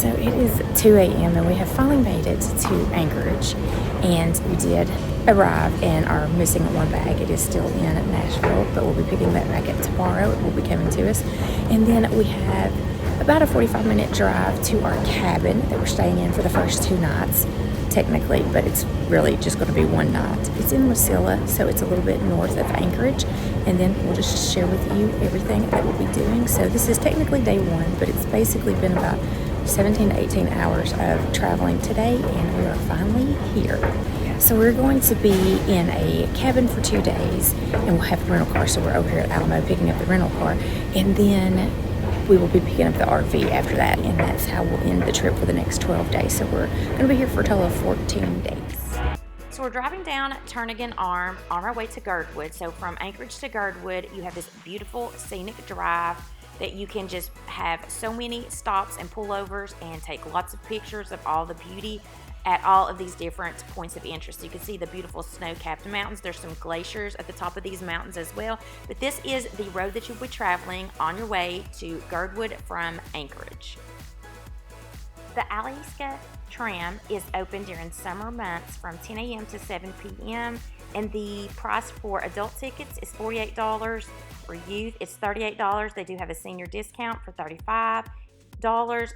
So it is 2 a.m. and we have finally made it to Anchorage, and we did arrive and are missing one bag. It is still in Nashville, but we'll be picking that back up tomorrow. It will be coming to us. And then we have about a 45-minute drive to our cabin that we're staying in for the first 2 nights, technically, but it's really just going to be one night. It's in Wasilla, so it's a little bit north of Anchorage, and then we'll just share with you everything that we'll be doing. So this is technically day 1, but it's basically been about 17 to 18 hours of traveling today, and we are finally here. So we're going to be in a cabin for 2 days, and we'll have a rental car. So we're over here at Alamo picking up the rental car, and then we will be picking up the RV after that, and that's how we'll end the trip for the next 12 days. So we're going to be here for a total of 14 days. So we're driving down Turnagain Arm on our way to Girdwood. So from Anchorage to Girdwood, you have this beautiful scenic drive that you can just have so many stops and pullovers and take lots of pictures of all the beauty at all of these different points of interest. You can see the beautiful snow-capped mountains. There's some glaciers at the top of these mountains as well. But this is the road that you'll be traveling on your way to Girdwood from Anchorage. The Alaska tram is open during summer months from 10 a.m. to 7 p.m. and the price for adult tickets is $48. For youth, it's $38. They do have a senior discount for $35.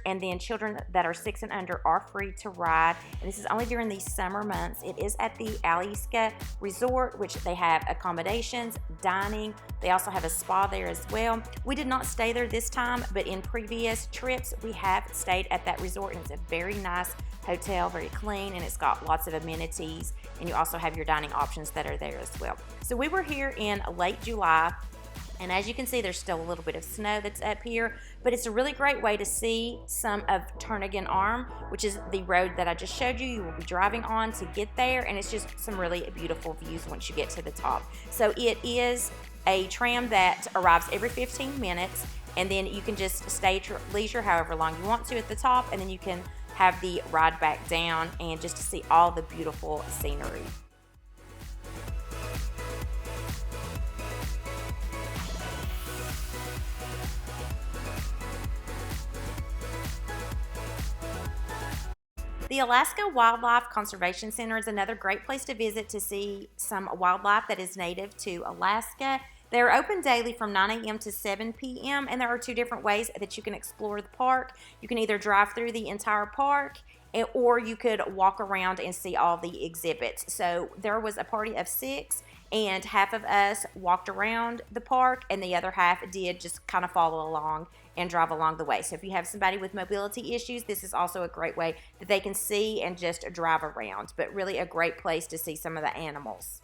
And then children that are 6 and under are free to ride. And this is only during the summer months. It is at the Alaska Resort, which they have accommodations, dining. They also have a spa there as well. We did not stay there this time, but in previous trips, we have stayed at that resort, and it's a very nice hotel, very clean, and it's got lots of amenities, and you also have your dining options that are there as well. So we were here in late July, and as you can see, there's still a little bit of snow that's up here, but it's a really great way to see some of Turnagain Arm, which is the road that I just showed you. You will be driving on to get there, and it's just some really beautiful views once you get to the top. So it is a tram that arrives every 15 minutes, and then you can just stay at your leisure however long you want to at the top, and then you can have the ride back down and just to see all the beautiful scenery. The Alaska Wildlife Conservation Center is another great place to visit to see some wildlife that is native to Alaska. They're open daily from 9 a.m. to 7 p.m. and there are 2 different ways that you can explore the park. You can either drive through the entire park or you could walk around and see all the exhibits. So there was a party of 6, and half of us walked around the park and the other half did just kind of follow along and drive along the way. So if you have somebody with mobility issues, this is also a great way that they can see and just drive around, but really a great place to see some of the animals.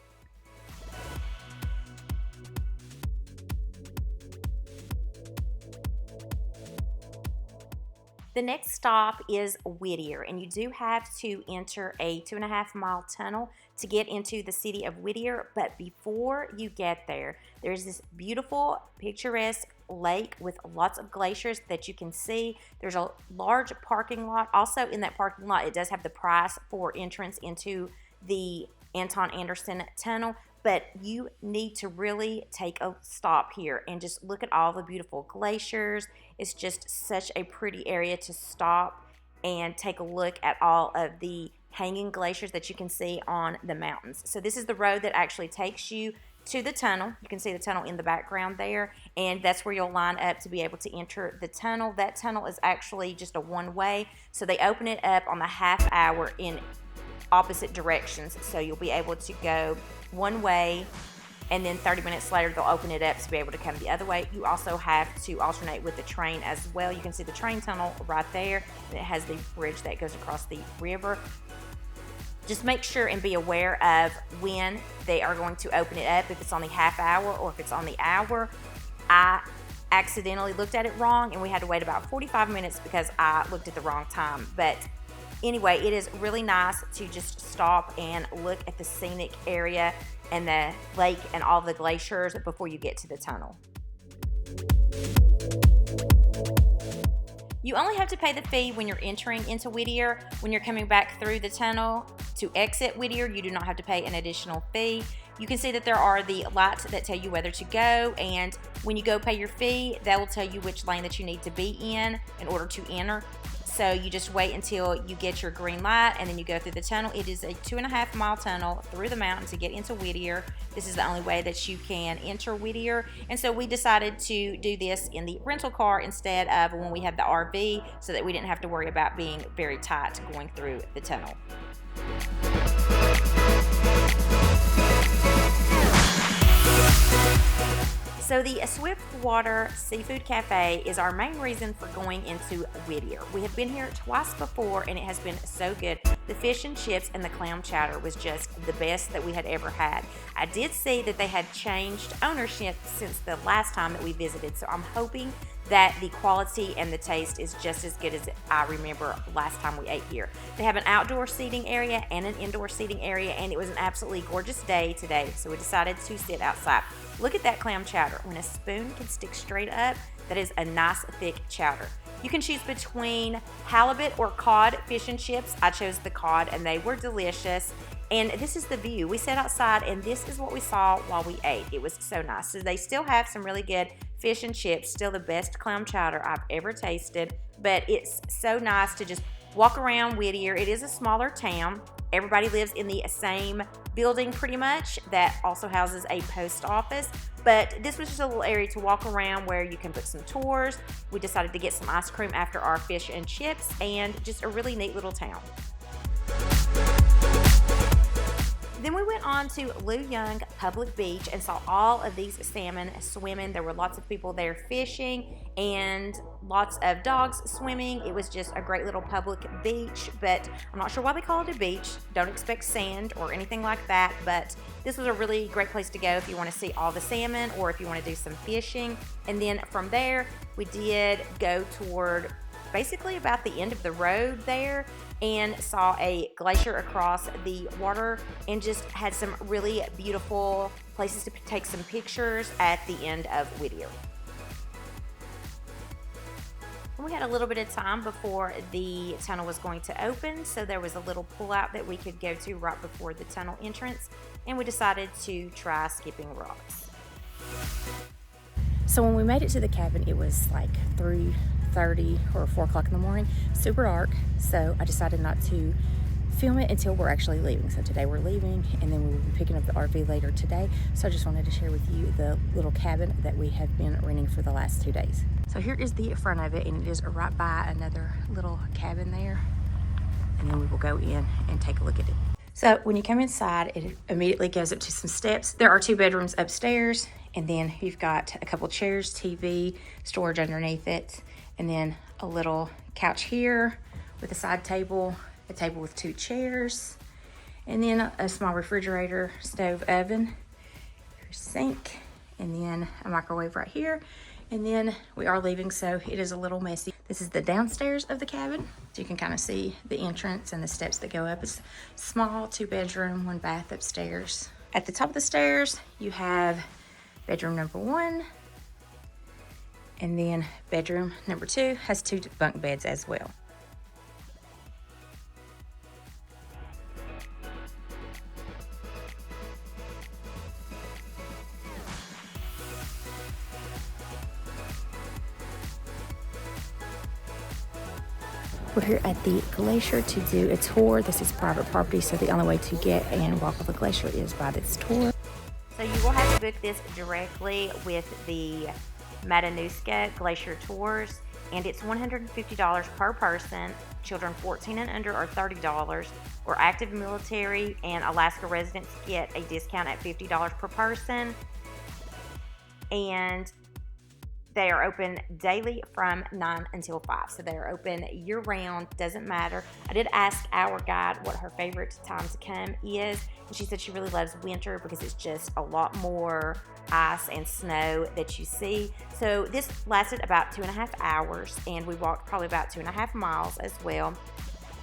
The next stop is Whittier, and you do have to enter a 2.5-mile tunnel to get into the city of Whittier, but before you get there, there's this beautiful, picturesque lake with lots of glaciers that you can see. There's a large parking lot. Also in that parking lot, it does have the price for entrance into the Anton Anderson Tunnel, but you need to really take a stop here and just look at all the beautiful glaciers. It's just such a pretty area to stop and take a look at all of the hanging glaciers that you can see on the mountains. So this is the road that actually takes you to the tunnel. You can see the tunnel in the background there, and that's where you'll line up to be able to enter the tunnel. That tunnel is actually just a one-way, so they open it up on the half hour in opposite directions, so you'll be able to go one way, and then 30 minutes later they'll open it up to be able to come the other way. You also have to alternate with the train as well. You can see the train tunnel right there, and it has the bridge that goes across the river. Just make sure and be aware of when they are going to open it up, if it's on the half hour or if it's on the hour. I accidentally looked at it wrong, and we had to wait about 45 minutes because I looked at the wrong time. But anyway, it is really nice to just stop and look at the scenic area and the lake and all the glaciers before you get to the tunnel. You only have to pay the fee when you're entering into Whittier. When you're coming back through the tunnel to exit Whittier, you do not have to pay an additional fee. You can see that there are the lights that tell you whether to go, and when you go pay your fee, that will tell you which lane that you need to be in order to enter. So you just wait until you get your green light and then you go through the tunnel. It is a 2.5-mile tunnel through the mountain to get into Whittier. This is the only way that you can enter Whittier. And so we decided to do this in the rental car instead of when we had the RV, so that we didn't have to worry about being very tight going through the tunnel. So the Swiftwater Seafood Cafe is our main reason for going into Whittier. We have been here twice before and it has been so good. The fish and chips and the clam chowder was just the best that we had ever had. I did see that they had changed ownership since the last time that we visited, so I'm hoping that the quality and the taste is just as good as I remember last time we ate here. They have an outdoor seating area and an indoor seating area, and it was an absolutely gorgeous day today, so we decided to sit outside. Look at that clam chowder. When a spoon can stick straight up, that is a nice thick chowder. You can choose between halibut or cod fish and chips. I chose the cod and they were delicious. And this is the view. We sat outside and this is what we saw while we ate. It was so nice. So they still have some really good fish and chips, still the best clam chowder I've ever tasted. But it's so nice to just walk around Whittier. It is a smaller town. Everybody lives in the same building pretty much that also houses a post office. But this was just a little area to walk around where you can book some tours. We decided to get some ice cream after our fish and chips, and just a really neat little town. Then we went on to Lou Young Public Beach and saw all of these salmon swimming. There were lots of people there fishing and lots of dogs swimming. It was just a great little public beach, but I'm not sure why they call it a beach. Don't expect sand or anything like that, but this was a really great place to go if you want to see all the salmon or if you want to do some fishing. And then from there, we did go toward basically about the end of the road there and saw a glacier across the water and just had some really beautiful places to take some pictures at the end of Whittier. We had a little bit of time before the tunnel was going to open, so there was a little pull-out that we could go to right before the tunnel entrance, and we decided to try skipping rocks. So when we made it to the cabin, it was like 3:30 or 4 o'clock in the morning, super dark, so I decided not to film it until we're actually leaving. So today we're leaving, and then we will be picking up the RV later today. So I just wanted to share with you the little cabin that we have been renting for the last 2 days. So here is the front of it, and it is right by another little cabin there, and then we will go in and take a look at it. So when you come inside, it immediately goes up to some steps. There are 2 bedrooms upstairs, and then you've got a couple chairs, TV, storage underneath it, and then a little couch here with a side table, a table with 2 chairs, and then a small refrigerator, stove, oven, your sink, and then a microwave right here. And then we are leaving, so it is a little messy. This is the downstairs of the cabin. So you can kind of see the entrance and the steps that go up. It's small, 2 bedroom, 1 bath upstairs. At the top of the stairs, you have bedroom number 1, and then bedroom number 2 has 2 bunk beds as well. We're here at the Glacier to do a tour. This is private property, so the only way to get and walk on the glacier is by this tour. So you will have to book this directly with the Matanuska Glacier Tours, and it's $150 per person. Children 14 and under are $30, or active military and Alaska residents get a discount at $50 per person. And they are open daily from 9 until 5. So they are open year round, doesn't matter. I did ask our guide what her favorite time to come is, and she said she really loves winter because it's just a lot more ice and snow that you see. So this lasted about 2.5 hours, and we walked probably about 2.5 miles as well.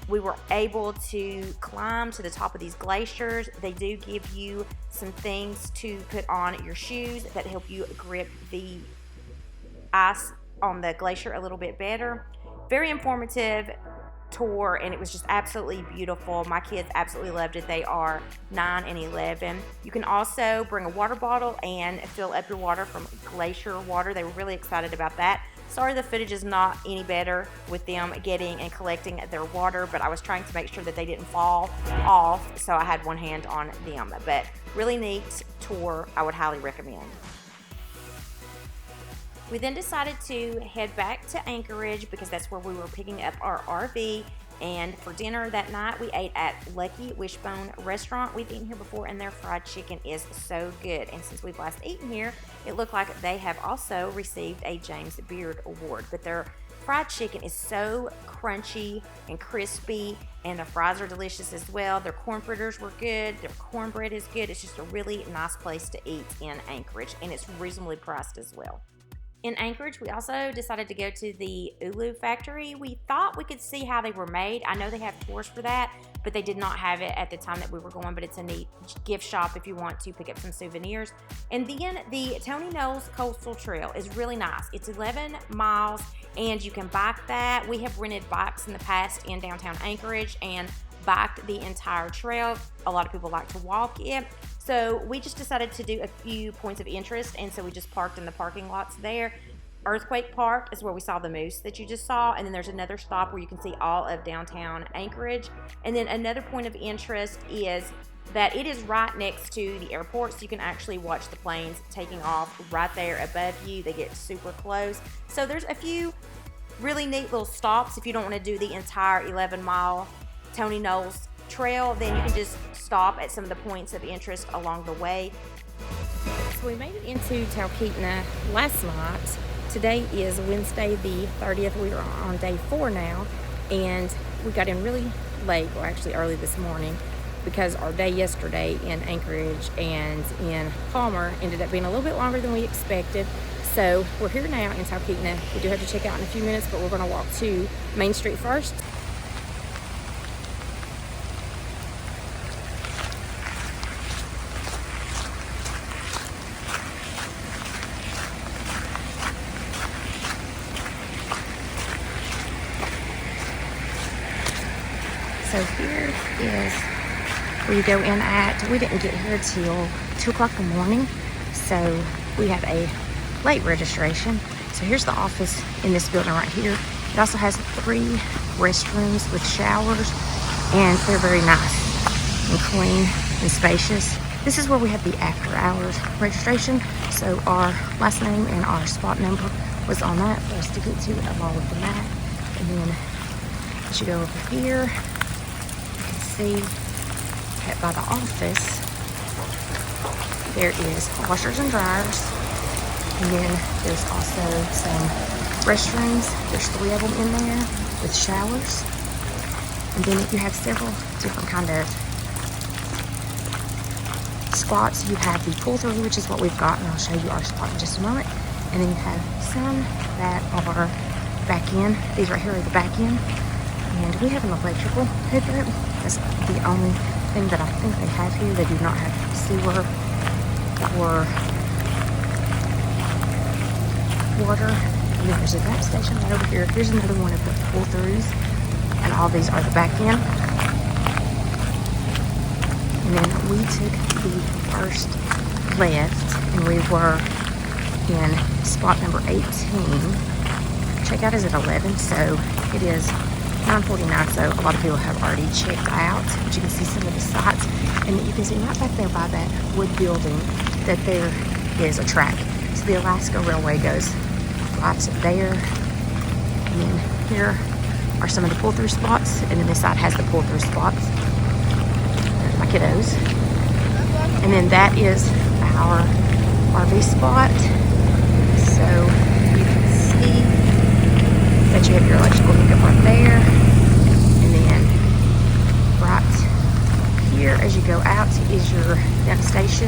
We were able to climb to the top of these glaciers. They do give you some things to put on your shoes that help you grip the ice on the glacier a little bit better. Very informative tour, and it was just absolutely beautiful. My kids absolutely loved it. They are 9 and 11. You can also bring a water bottle and fill up your water from glacier water. They were really excited about that. Sorry the footage is not any better with them getting and collecting their water, but I was trying to make sure that they didn't fall off, so I had one hand on them. But really neat tour, I would highly recommend. We then decided to head back to Anchorage because that's where we were picking up our RV. And for dinner that night, we ate at Lucky Wishbone Restaurant. We've eaten here before, and their fried chicken is so good. And since we've last eaten here, it looked like they have also received a James Beard Award. But their fried chicken is so crunchy and crispy, and the fries are delicious as well. Their corn fritters were good. Their cornbread is good. It's just a really nice place to eat in Anchorage, and it's reasonably priced as well. In Anchorage, we also decided to go to the Ulu factory. We thought we could see how they were made. I know they have tours for that, but they did not have it at the time that we were going, but it's a neat gift shop if you want to pick up some souvenirs. And then the Tony Knowles Coastal Trail is really nice. It's 11 miles, and you can bike that. We have rented bikes in the past in downtown Anchorage and biked the entire trail. A lot of people like to walk it. So we just decided to do a few points of interest, and so we just parked in the parking lots there. Earthquake Park is where we saw the moose that you just saw, and then there's another stop where you can see all of downtown Anchorage. And then another point of interest is that it is right next to the airport, so you can actually watch the planes taking off right there above you. They get super close. So there's a few really neat little stops if you don't want to do the entire 11-mile Tony Knowles Trail, then you can just stop at some of the points of interest along the way. So we made it into Talkeetna last night. Today is Wednesday the 30th. We are on day 4 now, and we got in really late, or actually early this morning, because our day yesterday in Anchorage and in Palmer ended up being a little bit longer than we expected. So we're here now in Talkeetna. We do have to check out in a few minutes, but we're going to walk to Main Street first. So here is where you go in at. We didn't get here till 2 o'clock in the morning, so we have a late registration. So here's the office in this building right here. It also has 3 restrooms with showers, and they're very nice and clean and spacious. This is where we have the after hours registration. So our last name and our spot number was on that for us to get to, along with the map. And then as you go over here, see that by the office there is washers and dryers, and then there's also some restrooms. There's 3 of them in there with showers, and then you have several different kind of spots. You have the pull through, which is what we've got, and I'll show you our spot in just a moment. And then you have some that are back in. These right here are the back end. And we have an electrical hookup. That's the only thing that I think they have here. They do not have sewer or water. And then there's a gas station right over here. Here's another one of the pull-throughs. And all these are the back end. And then we took the first left, and we were in spot number 18. Checkout is at 11, so it is 9:49, so a lot of people have already checked out. But you can see some of the sites, and you can see right back there by that wood building that there is a track. So the Alaska Railway goes right there. And then here are some of the pull-through spots, and then this side has the pull-through spots. There's my kiddos. And then that is our RV spot. So you can see that you have your electrical hookup right there, and then right here as you go out is your dump station,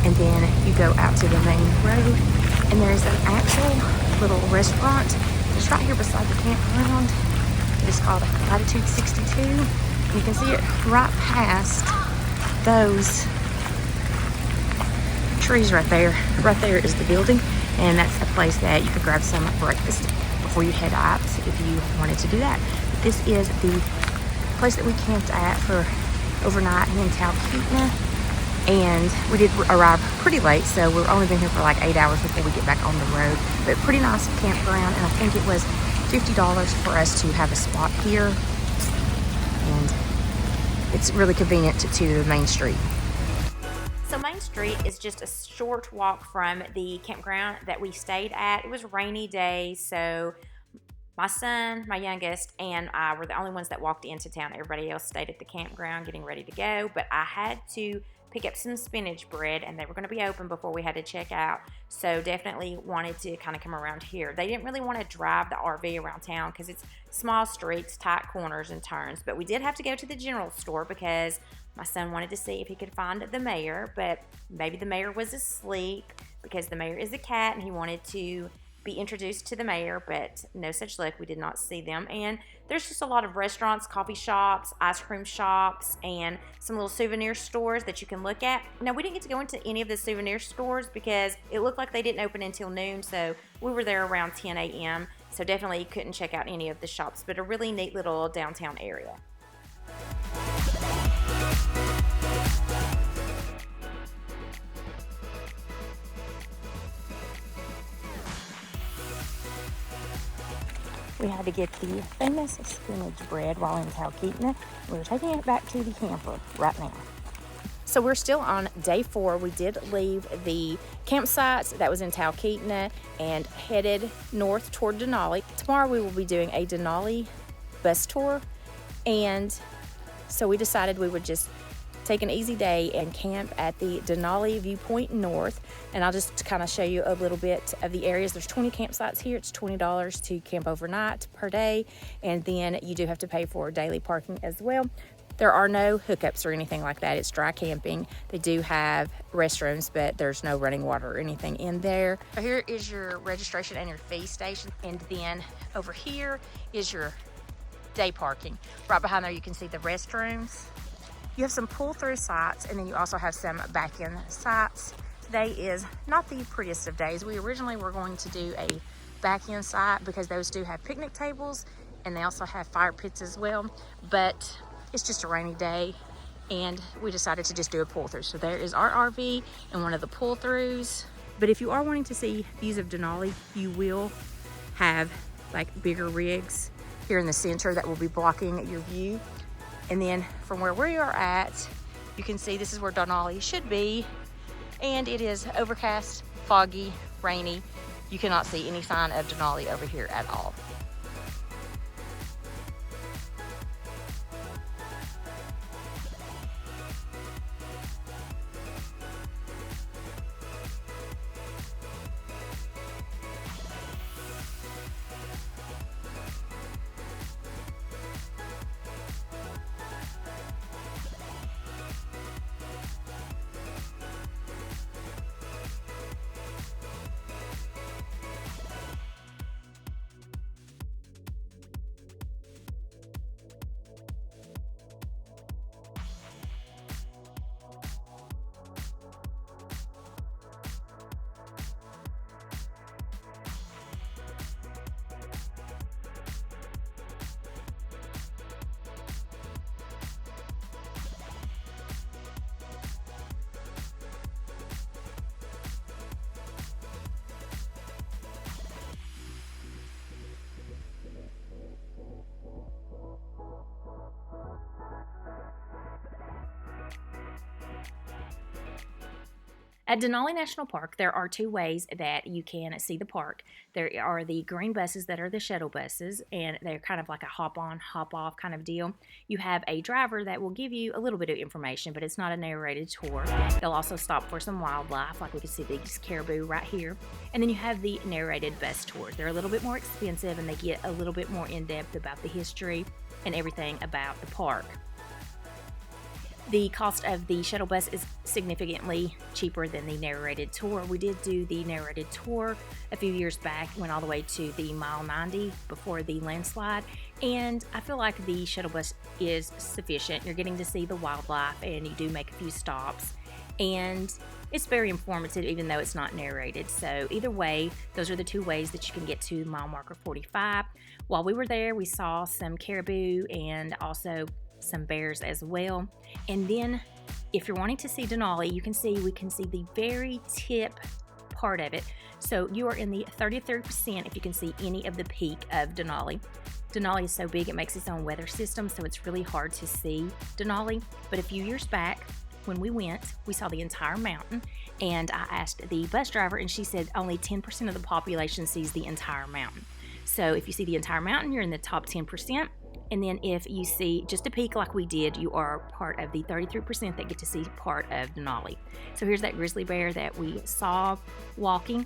and then you go out to the main road, and there's an actual little restaurant just right here beside the campground. It is called Latitude 62. You can see it right past those trees right there. Right there is the building, and that's a place that you could grab some breakfast before you head out if you wanted to do that. But this is the place that we camped at for overnight in Talkeetna. And we did arrive pretty late, so we've only been here for like 8 hours before we get back on the road. But pretty nice campground, and I think it was $50 for us to have a spot here. And it's really convenient to the main street. So Main Street is just a short walk from the campground that we stayed at. It was a rainy day, so my son, my youngest, and I were the only ones that walked into town. Everybody else stayed at the campground getting ready to go, but I had to pick up some spinach bread, and they were going to be open before we had to check out, so definitely wanted to kind of come around here. They didn't really want to drive the RV around town because it's small streets, tight corners and turns, but we did have to go to the general store because my son wanted to see if he could find the mayor, but maybe the mayor was asleep because the mayor is a cat and he wanted to be introduced to the mayor, but no such luck. We did not see them. And there's just a lot of restaurants, coffee shops, ice cream shops, and some little souvenir stores that you can look at. Now, we didn't get to go into any of the souvenir stores because it looked like they didn't open until noon, so we were there around 10 a.m., so definitely couldn't check out any of the shops, but a really neat little downtown area. We had to get the famous spinach bread while in Talkeetna. We're taking it back to the camper right now. So we're still on day 4. We did leave the campsite that was in Talkeetna and headed north toward Denali. Tomorrow we will be doing a Denali bus tour, and so we decided we would just take an easy day and camp at the Denali Viewpoint North. And I'll just kind of show you a little bit of the areas. There's 20 campsites here. It's $20 to camp overnight per day, and then you do have to pay for daily parking as well. There are no hookups or anything like that. It's dry camping. They do have restrooms, but there's no running water or anything in there. So here is your registration and your fee station, and then over here is your day parking. Right behind there you can see the restrooms. You have some pull-through sites, and then you also have some back-in sites. Today is not the prettiest of days. We originally were going to do a back-in site because those do have picnic tables, and they also have fire pits as well, but it's just a rainy day, and we decided to just do a pull-through. So there is our RV and one of the pull-throughs. But if you are wanting to see views of Denali, you will have like bigger rigs here in the center that will be blocking your view. And then from where we are at, you can see this is where Denali should be. And it is overcast, foggy, rainy. You cannot see any sign of Denali over here at all. At Denali National Park, there are 2 ways that you can see the park. There are the green buses that are the shuttle buses, and they're kind of like a hop-on, hop-off kind of deal. You have a driver that will give you a little bit of information, but it's not a narrated tour. They'll also stop for some wildlife, like we can see these caribou right here. And then you have the narrated bus tours. They're a little bit more expensive, and they get a little bit more in-depth about the history and everything about the park. The cost of the shuttle bus is significantly cheaper than the narrated tour. We did do the narrated tour a few years back, went all the way to the mile 90 before the landslide, and I feel like the shuttle bus is sufficient. You're getting to see the wildlife, and you do make a few stops, and it's very informative even though it's not narrated. So either way, those are the 2 ways that you can get to mile marker 45. While we were there, we saw some caribou and also some bears as well. And then If you're wanting to see Denali, we can see the very tip part of it. So you are in the 33% if you can see any of the peak of Denali. Denali is so big it makes its own weather system, so it's really hard to see Denali. But a few years back, when we went, we saw the entire mountain, and I asked the bus driver, and she said only 10% of the population sees the entire mountain. So if you see the entire mountain, you're in the top 10%. And then if you see just a peak like we did, you are part of the 33% that get to see part of Denali. So here's that grizzly bear that we saw walking.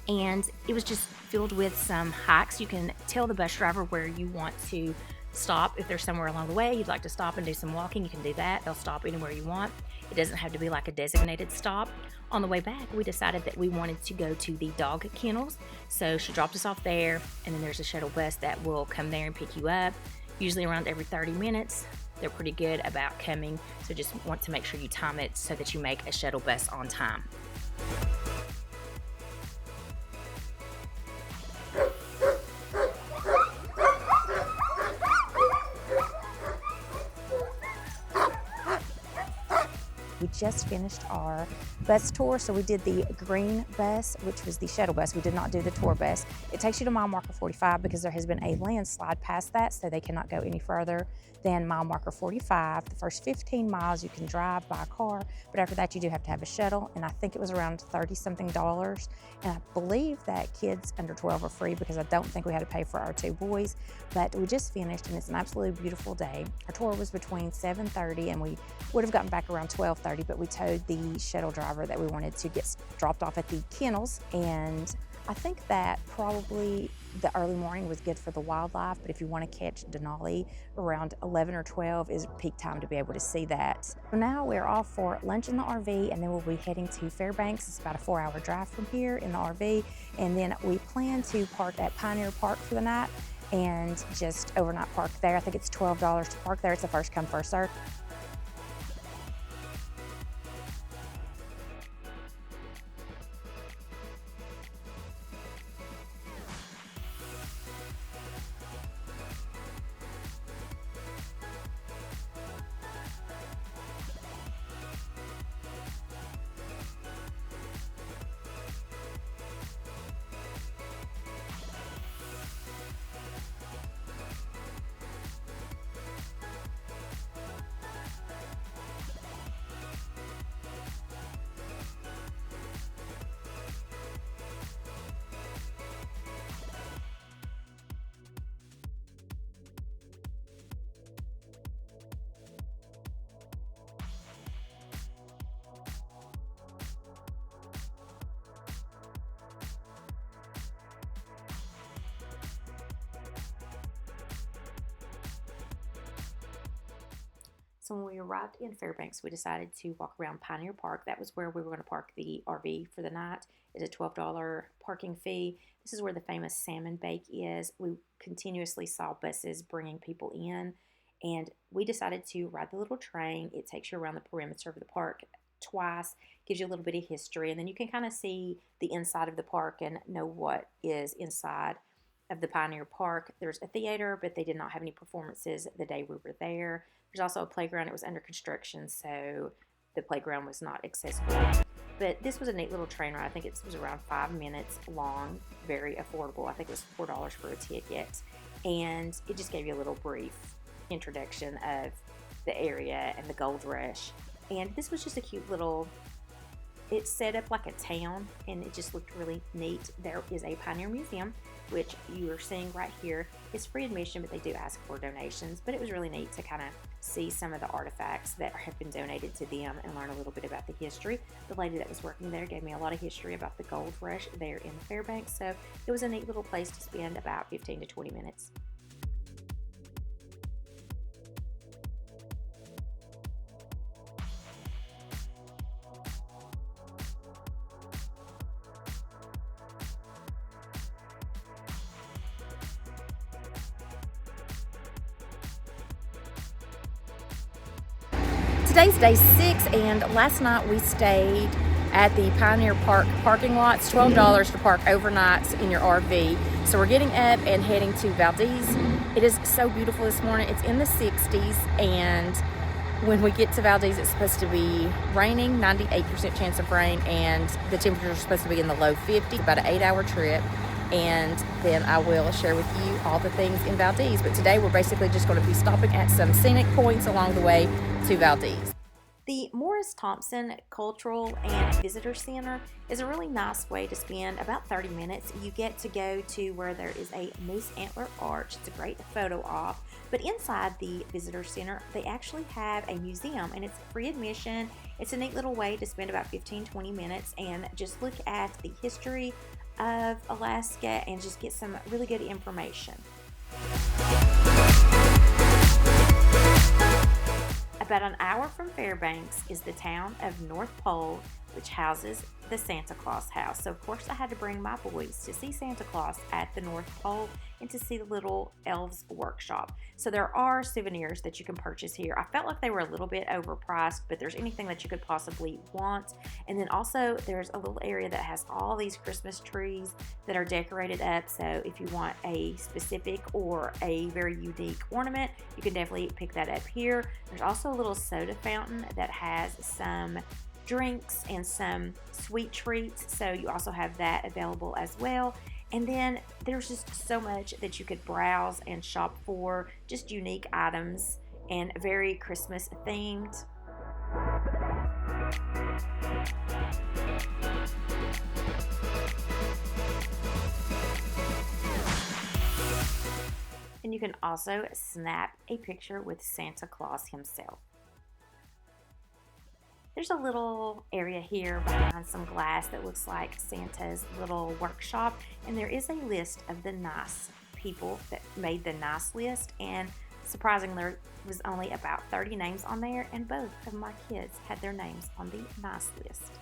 And it was just filled with some hikes. You can tell the bus driver where you want to stop. If there's somewhere along the way you'd like to stop and do some walking, you can do that. They'll stop anywhere you want. It doesn't have to be like a designated stop. On the way back, we decided that we wanted to go to the dog kennels. So she dropped us off there, and then there's a shuttle bus that will come there and pick you up, usually around every 30 minutes. They're pretty good about coming, so just want to make sure you time it so that you make a shuttle bus on time. We just finished our bus tour, so we did the green bus, which was the shuttle bus. We did not do the tour bus. It takes you to mile marker 45 because there has been a landslide past that, so they cannot go any further than mile marker 45. The first 15 miles you can drive by car, but after that you do have to have a shuttle, and I think it was around $30-something. And I believe that kids under 12 are free because I don't think we had to pay for our two boys. But we just finished, and it's an absolutely beautiful day. Our tour was between 7:30, and we would have gotten back around 12:30, but we told the shuttle driver that we wanted to get dropped off at the kennels, and I think that probably the early morning was good for the wildlife, but if you want to catch Denali, around 11 or 12 is peak time to be able to see that. So now we're off for lunch in the RV, and then we'll be heading to Fairbanks. It's about a 4-hour drive from here in the RV, and then we plan to park at Pioneer Park for the night and just overnight park there. I think it's $12 to park there. It's a first come, first serve. So when we arrived in Fairbanks, we decided to walk around Pioneer Park. That was where we were going to park the RV for the night. It's a $12 parking fee. This is where the famous salmon bake is. We continuously saw buses bringing people in, and we decided to ride the little train. It takes you around the perimeter of the park twice, gives you a little bit of history, and then you can kind of see the inside of the park and know what is inside of the Pioneer Park. There's a theater, but they did not have any performances the day we were there. There's also a playground. It was under construction, so the playground was not accessible. But this was a neat little train ride. I think it was around 5 minutes long, very affordable. I think it was $4 for a ticket. And it just gave you a little brief introduction of the area and the gold rush. And this was just a cute little, it's set up like a town, and it just looked really neat. There is a Pioneer Museum, which you are seeing right here. It's free admission, but they do ask for donations. But it was really neat to kind of see some of the artifacts that have been donated to them and learn a little bit about the history. The lady that was working there gave me a lot of history about the gold rush there in Fairbanks. So it was a neat little place to spend about 15 to 20 minutes. Today's day 6, and last night we stayed at the Pioneer Park parking lot. It's $12 to park overnight in your RV. So we're getting up and heading to Valdez. It is so beautiful this morning. It's in the 60s, and When we get to Valdez, it's supposed to be raining, 98% chance of rain, and the temperature is supposed to be in the low 50s, about an 8-hour trip. And then I will share with you all the things in Valdez. But today we're basically just going to be stopping at some scenic points along the way to Valdez. The Morris Thompson Cultural and Visitor Center is a really nice way to spend about 30 minutes. You get to go to where there is a moose antler arch. It's a great photo op. But inside the Visitor Center, they actually have a museum, and it's free admission. It's a neat little way to spend about 15-20 minutes and just look at the history of Alaska and just get some really good information. About an hour from Fairbanks is the town of North Pole, which houses the Santa Claus house. So of course I had to bring my boys to see Santa Claus at the North Pole and to see the little elves workshop. So there are souvenirs that you can purchase here. I felt like they were a little bit overpriced, but there's anything that you could possibly want. And then also there's a little area that has all these Christmas trees that are decorated up. So if you want a specific or a very unique ornament, you can definitely pick that up here. There's also a little soda fountain that has some drinks and some sweet treats, so you also have that available as well. And then there's just so much that you could browse and shop for, just unique items and very Christmas themed. And you can also snap a picture with Santa Claus himself. There's a little area here behind some glass that looks like Santa's little workshop, and there is a list of the nice people that made the nice list, and surprisingly there was only about 30 names on there, and both of my kids had their names on the nice list.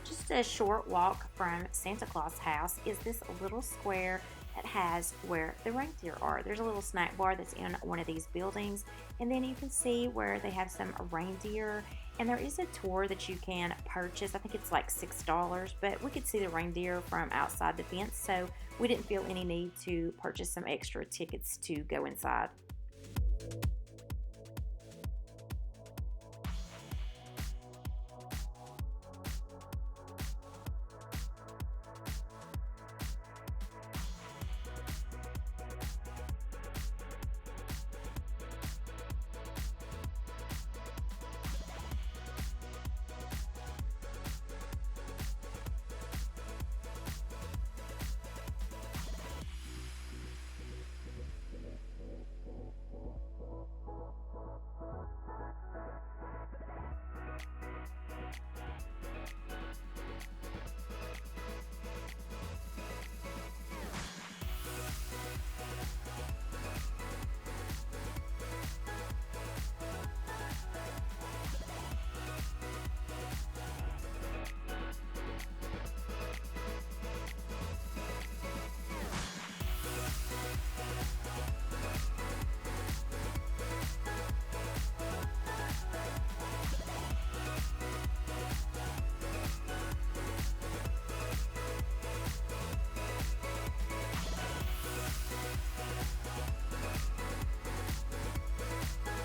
Just a short walk from Santa Claus house is this little square that has where the reindeer are. There's a little snack bar that's in one of these buildings, and then you can see where they have some reindeer, and there is a tour that you can purchase. I think it's like $6, but we could see the reindeer from outside the fence, so we didn't feel any need to purchase some extra tickets to go inside.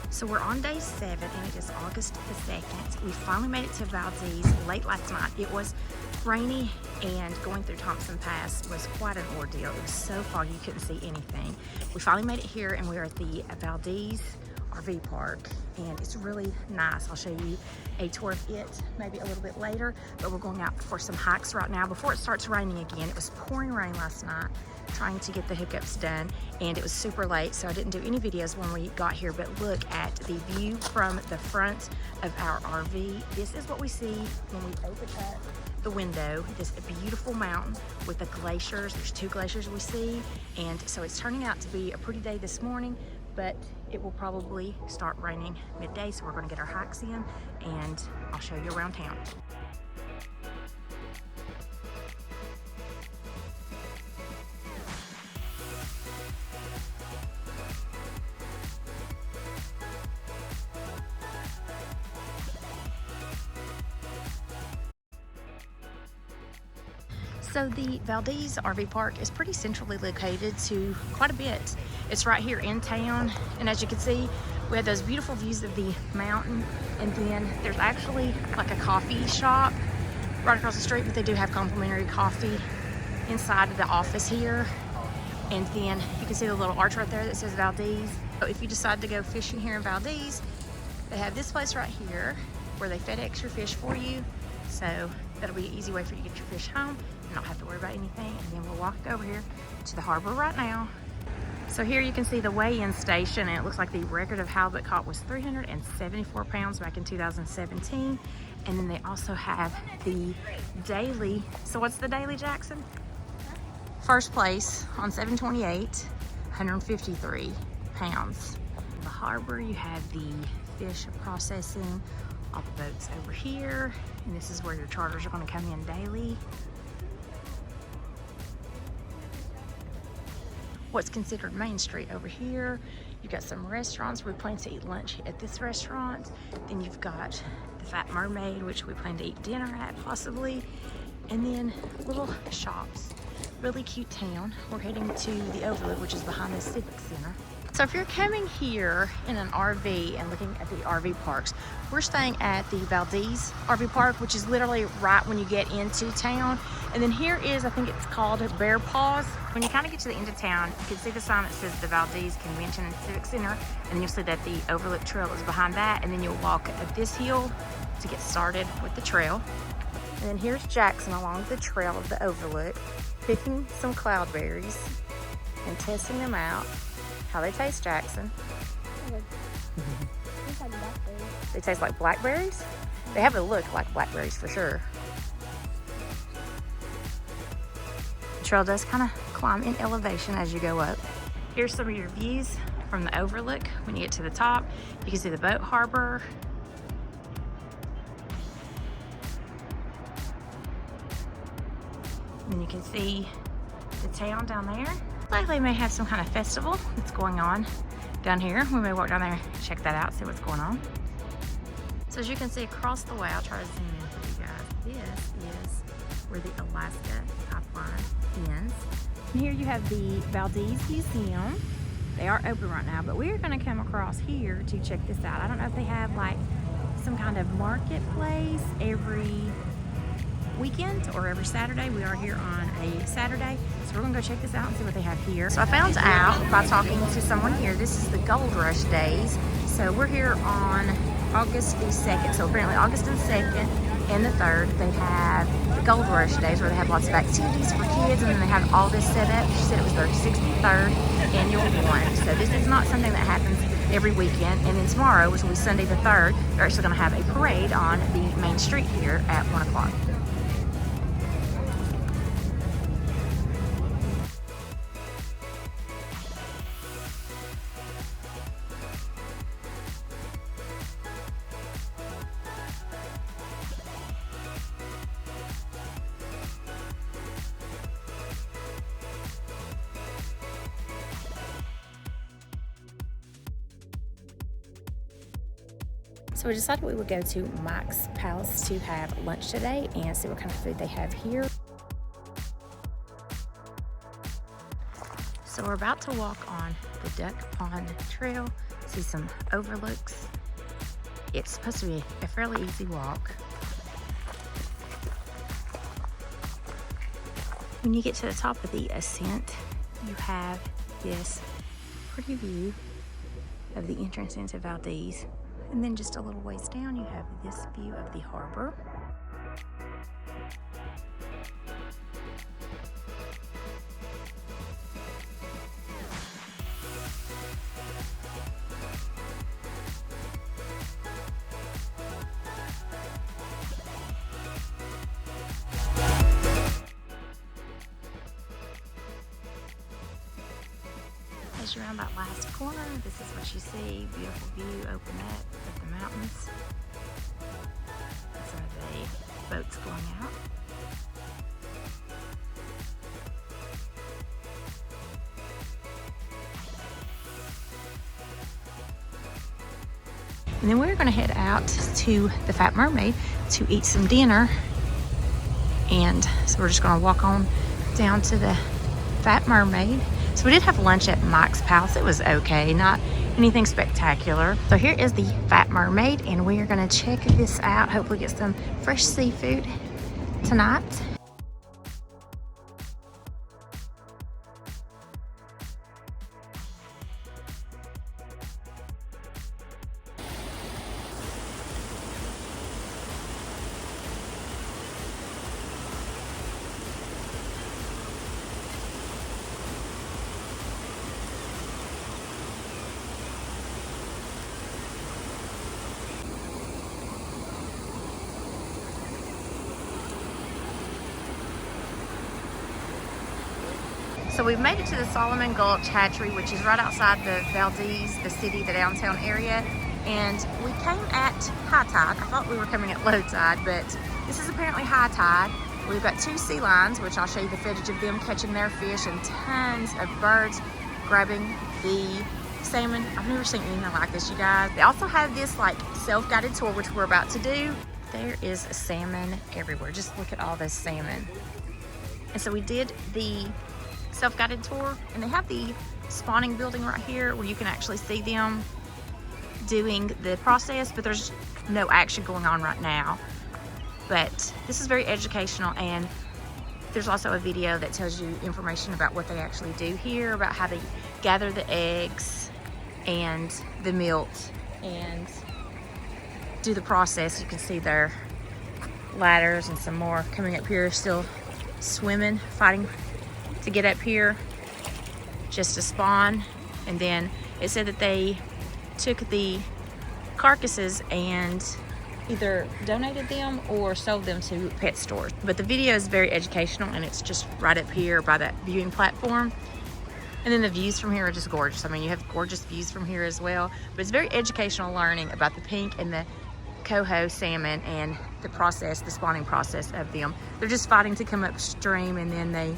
So we're on day 7, and it is August the 2nd. We finally made it to Valdez late last night. It was rainy, and going through Thompson Pass was quite an ordeal. It was so foggy you couldn't see anything. We finally made it here, and we are at the Valdez RV park, and it's really nice. I'll show you a tour of it maybe a little bit later, but we're going out for some hikes right now before it starts raining again. It was pouring rain last night, trying to get the hookups done, and it was super late, so I didn't do any videos when we got here. But look at the view from the front of our RV. This is what we see when we open up the window. This beautiful mountain with the glaciers. There's 2 glaciers we see, and so it's turning out to be a pretty day this morning, but it will probably start raining midday, so we're going to get our hikes in, and I'll show you around town. So the Valdez RV park is pretty centrally located to quite a bit. It's right here in town, and as you can see, we have those beautiful views of the mountain, and then there's actually like a coffee shop right across the street, but they do have complimentary coffee inside of the office here. And then you can see the little arch right there that says Valdez. So if you decide to go fishing here in Valdez, they have this place right here where they FedEx your fish for you. So that'll be an easy way for you to get your fish home and not have to worry about anything. And then we'll walk over here to the harbor right now. So here you can see the weigh-in station, and it looks like the record of halibut caught was 374 pounds back in 2017. And then they also have the daily. So what's the daily, Jackson? First place on 728, 153 pounds. The harbor, you have the fish processing, all the boats over here, and this is where your charters are going to come in daily. What's considered Main Street over here, you've got some restaurants. We plan to eat lunch at this restaurant. Then you've got the Fat Mermaid, which we plan to eat dinner at possibly, and then little shops. Really cute town. We're heading to the Overlook, which is behind the Civic Center. So if you're coming here in an RV and looking at the RV parks, we're staying at the Valdez RV Park, which is literally right when you get into town. And then here is, I think it's called Bear Paws. When you kind of get to the end of town, you can see the sign that says the Valdez Convention and Civic Center, and you'll see that the Overlook Trail is behind that, and then you'll walk up this hill to get started with the trail. And then here's Jackson along the trail of the Overlook, picking some cloudberries and testing them out. How they taste, Jackson? They taste like blackberries? They have a look like blackberries for sure. The trail does kind of climb in elevation as you go up. Here's some of your views from the Overlook. When you get to the top, you can see the boat harbor. And you can see the town down there. Like they may have some kind of festival that's going on down here. We may walk down there, check that out, see what's going on. So as you can see across the way, I'll try to zoom in for you guys. This is where the Alaska pipeline ends. And here you have the Valdez Museum. They are open right now, but we are going to come across here to check this out. I don't know if they have like some kind of marketplace every weekend or every Saturday. We are here on a Saturday, so we're gonna go check this out and see what they have here. So I found out by talking to someone here, this is the Gold Rush days. So we're here on August the 2nd. So apparently August the 2nd and the 3rd, they have the Gold Rush days where they have lots of activities for kids, and then they have all this set up. She said it was their 63rd annual one. So this is not something that happens every weekend. And then tomorrow, which will be Sunday the 3rd, they're actually gonna have a parade on the main street here at 1 o'clock. So we decided we would go to Mike's Palace to have lunch today and see what kind of food they have here. So we're about to walk on the Duck Pond Trail, see some overlooks. It's supposed to be a fairly easy walk. When you get to the top of the ascent, you have this pretty view of the entrance into Valdez. And then just a little ways down, you have this view of the harbor. As you're around that last corner, this is what you see. Beautiful view, open up of the mountains. These are the boats going out. And then we're going to head out to the Fat Mermaid to eat some dinner And so we're just gonna walk on down to the Fat Mermaid. So we did have lunch at Mike's Palace. It was okay, not anything spectacular. So here is the Fat Mermaid, and we are gonna check this out. Hopefully get some fresh seafood tonight. So we've made it to the Solomon Gulch Hatchery, which is right outside the Valdez, the city, the downtown area. And we came at high tide. I thought we were coming at low tide, but this is apparently high tide. We've got 2 sea lions, which I'll show you the footage of them catching their fish, and tons of birds grabbing the salmon. I've never seen anything like this, you guys. They also have this like self-guided tour, which we're about to do. There is salmon everywhere. Just look at all this salmon. And so we did the self-guided tour, and they have the spawning building right here where you can actually see them doing the process, but there's no action going on right now. But this is very educational, and there's also a video that tells you information about what they actually do here, about how they gather the eggs and the milk and do the process. You can see their ladders and some more coming up here, still swimming, fighting to get up here just to spawn. And then it said that they took the carcasses and either donated them or sold them to pet stores. But the video is very educational, and it's just right up here by that viewing platform. And then the views from here are just gorgeous. I mean, you have gorgeous views from here as well, but it's very educational learning about the pink and the coho salmon and the process, the spawning process of them. They're just fighting to come upstream, and then they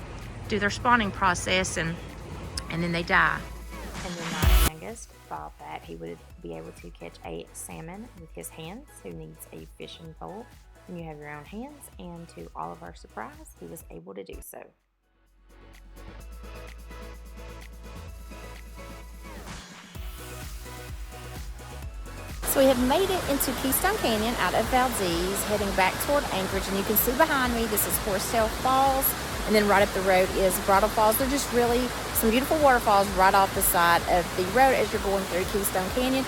do their spawning process, and then they die. And then my youngest thought that he would be able to catch a salmon with his hands, who needs a fishing pole when you have your own hands, and to all of our surprise, he was able to do so. So we have made it into Keystone Canyon out of Valdez, heading back toward Anchorage, and you can see behind me, this is Horsetail Falls, and then right up the road is Bridal Falls. They're just really some beautiful waterfalls right off the side of the road as you're going through Keystone Canyon.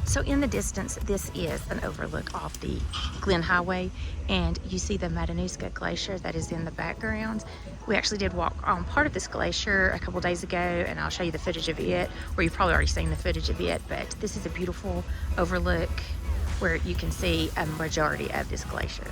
So in the distance, this is an overlook off the Glen Highway, and you see the Matanuska Glacier that is in the background. We actually did walk on part of this glacier a couple days ago, and I'll show you the footage of it, or you've probably already seen the footage of it, but this is a beautiful overlook where you can see a majority of this glacier.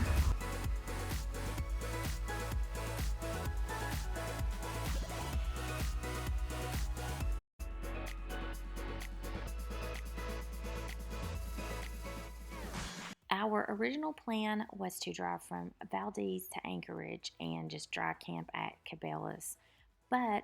Our original plan was to drive from Valdez to Anchorage and just dry camp at Cabela's, but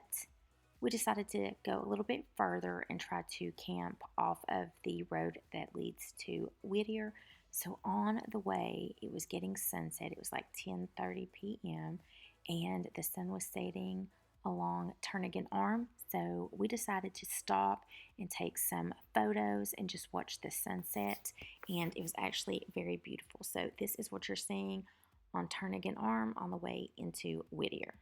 we decided to go a little bit further and try to camp off of the road that leads to Whittier. So on the way, it was getting sunset. It was like 10:30 p.m. and the sun was setting along Turnagain Arm. So we decided to stop and take some photos and just watch the sunset, and it was actually very beautiful. So this is what you're seeing on Turnagain Arm on the way into Whittier.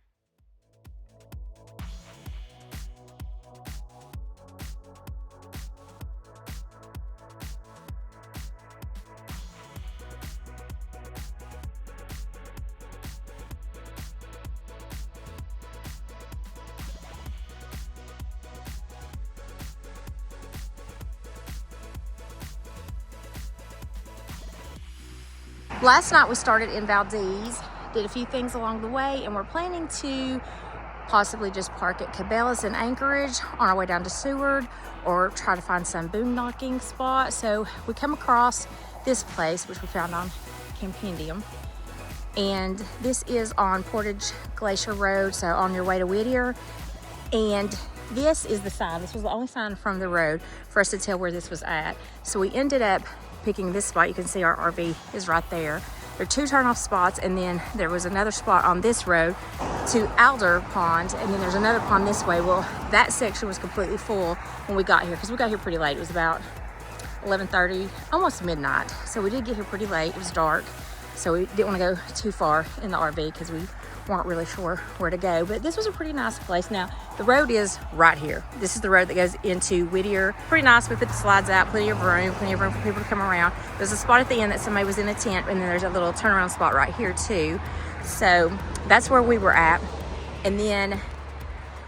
last night we started in Valdez, did a few things along the way, and we're planning to possibly just park at Cabela's in Anchorage on our way down to Seward, or try to find some boondocking spot. So we come across this place, which we found on Compendium, and this is on Portage Glacier Road, so on your way to Whittier. And this is the sign. This was the only sign from the road for us to tell where this was at. So we ended up picking this spot. You can see our RV is right there. There are 2 turnoff spots, and then there was another spot on this road to Alder Pond, and then there's another pond this way. Well, that section was completely full when we got here, because we got here pretty late. It was about 11:30, almost midnight. So we did get here pretty late. It was dark, so we didn't want to go too far in the RV because we weren't really sure where to go. But this was a pretty nice place. Now, the road is right here. This is the road that goes into Whittier. Pretty nice. We put the slides out, plenty of room for people to come around. There's a spot at the end that somebody was in a tent, and then there's a little turnaround spot right here too. So that's where we were at. And then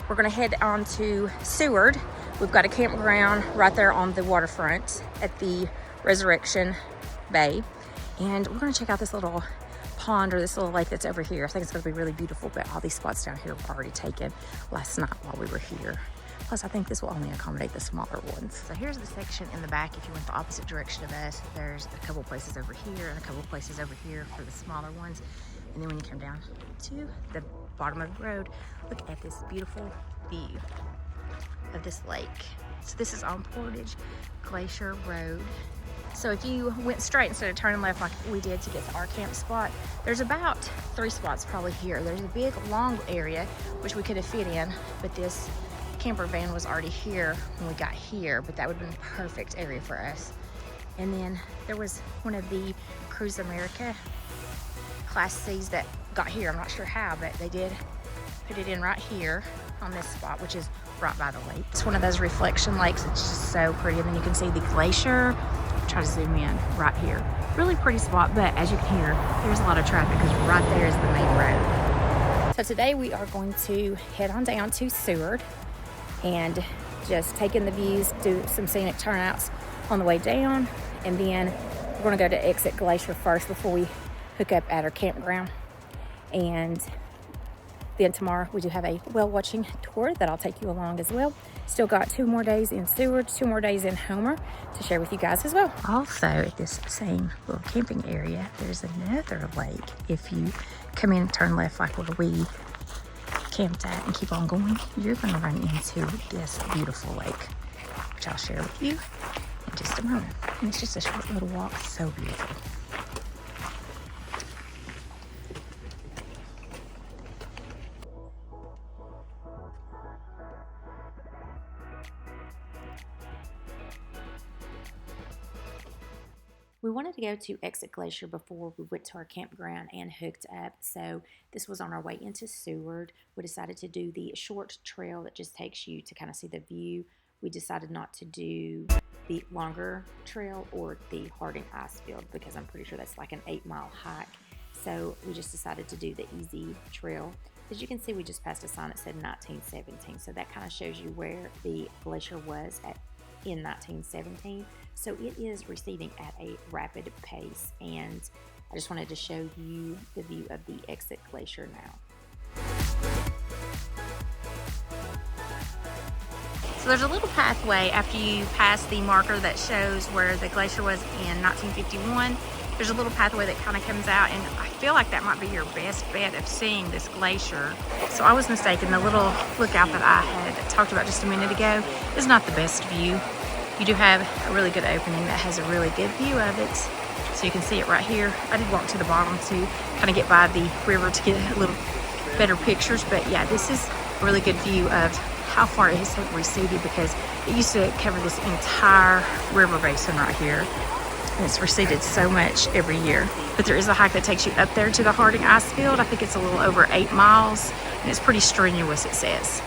we're gonna head on to Seward. We've got a campground right there on the waterfront at the Resurrection Bay. And we're gonna check out this little pond, or this little lake that's over here. I think it's going to be really beautiful, but all these spots down here were already taken last night while we were here. Plus, I think this will only accommodate the smaller ones. So here's the section in the back. If you went the opposite direction of us, there's a couple places over here and a couple places over here for the smaller ones. And then when you come down to the bottom of the road, look at this beautiful view of this lake. So this is on Portage Glacier Road. So if you went straight instead of turning left like we did to get to our camp spot, there's about 3 spots probably here. There's a big long area which we could have fit in, but this camper van was already here when we got here, but that would have been a perfect area for us. And then there was one of the Cruise America Class C's that got here. I'm not sure how, but they did put it in right here on this spot, which is right by the lake. It's one of those reflection lakes. It's just so pretty. And then you can see the glacier. Try to zoom in right here. Really pretty spot, but as you can hear, there's a lot of traffic because right there is the main road. So today we are going to head on down to Seward and just take in the views, do some scenic turnouts on the way down, and then we're going to go to exit Glacier first before we hook up at our campground. And then tomorrow we do have a whale watching tour that I'll take you along as well. Still got 2 more days in Seward, 2 more days in Homer to share with you guys as well. Also at this same little camping area, there's another lake. If you come in and turn left like where we camped at and keep on going, you're gonna run into this beautiful lake, which I'll share with you in just a moment. And it's just a short little walk, so beautiful. We wanted to go to Exit Glacier before we went to our campground and hooked up, so this was on our way into Seward. We decided to do the short trail that just takes you to kind of see the view. We decided not to do the longer trail or the Harding ice field because I'm pretty sure that's like an 8-mile hike. So we just decided to do the easy trail. As you can see, we just passed a sign that said 1917, so that kind of shows you where the glacier was in 1917. So it is receding at a rapid pace, and I just wanted to show you the view of the Exit Glacier now. So there's a little pathway after you pass the marker that shows where the glacier was in 1951. There's a little pathway that kind of comes out, and I feel like that might be your best bet of seeing this glacier. So I was mistaken. The little lookout that I had talked about just a minute ago is not the best view. You do have a really good opening that has a really good view of it. So you can see it right here. I did walk to the bottom to kind of get by the river to get a little better pictures. But yeah, this is a really good view of how far it has receded, because it used to cover this entire river basin right here. And it's receded so much every year. But there is a hike that takes you up there to the Harding ice field. I think it's a little over 8 miles, and it's pretty strenuous, it says.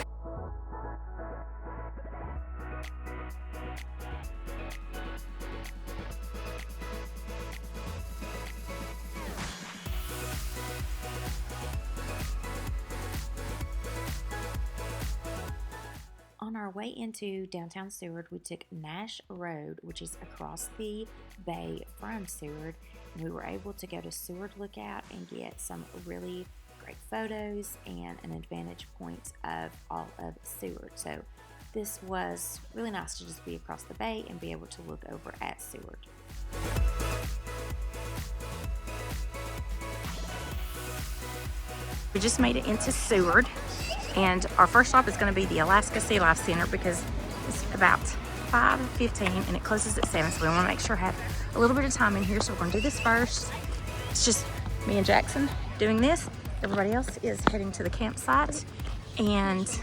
On our way into downtown Seward, we took Nash Road, which is across the bay from Seward, and we were able to go to Seward Lookout and get some really great photos and an advantage point of all of Seward. So this was really nice to just be across the bay and be able to look over at Seward. We just made it into Seward, and our first stop is going to be the Alaska Sea Life Center because it's about 5:15 and it closes at 7, so we want to make sure I have a little bit of time in here, so we're going to do this first. It's just me and Jackson doing this. Everybody else is heading to the campsite, and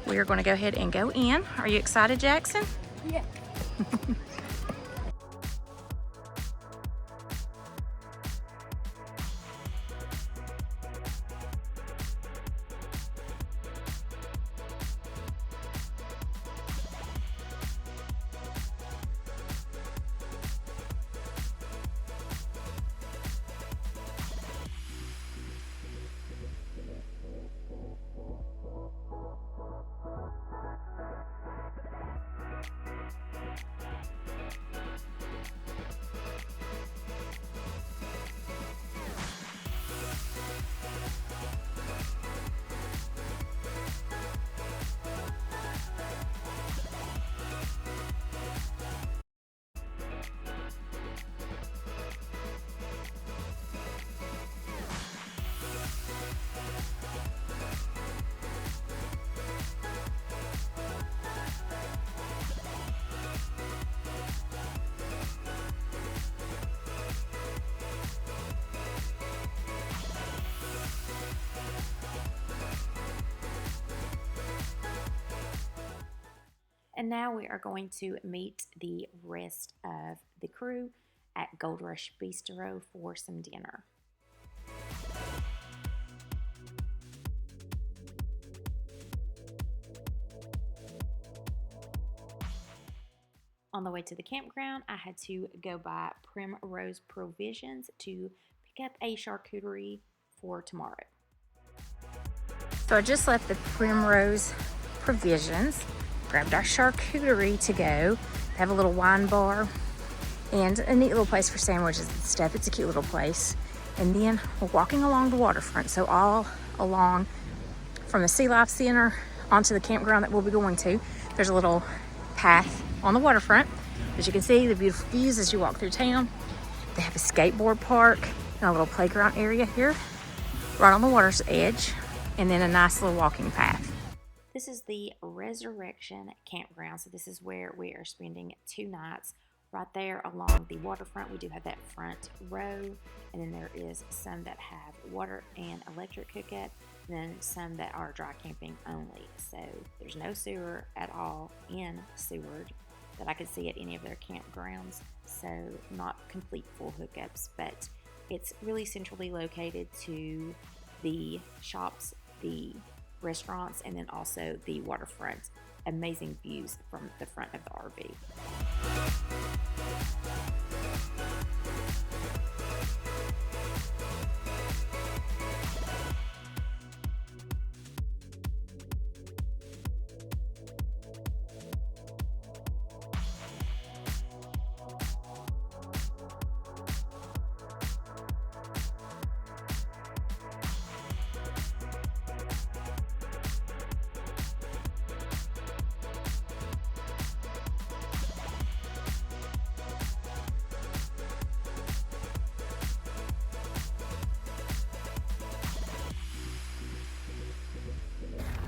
we are going to go ahead and go in. Are you excited, Jackson? Yeah. And now we are going to meet the rest of the crew at Gold Rush Bistro for some dinner. On the way to the campground, I had to go by Primrose Provisions to pick up a charcuterie for tomorrow. So I just left the Primrose Provisions, grabbed our charcuterie to go. They have a little wine bar and a neat little place for sandwiches and stuff. It's a cute little place. And then we're walking along the waterfront. So all along from the Sea Life Center onto the campground that we'll be going to, there's a little path on the waterfront. As you can see, the beautiful views as you walk through town. They have a skateboard park and a little playground area here, right on the water's edge, and then a nice little walking path. This is the Resurrection Campground, so this is where we are spending 2 nights. Right there along the waterfront, we do have that front row, and then there is some that have water and electric hookup, and then some that are dry camping only. So there's no sewer at all in Seward that I could see at any of their campgrounds, so not complete full hookups, but it's really centrally located to the shops, the restaurants, and then also the waterfront. Amazing views from the front of the RV.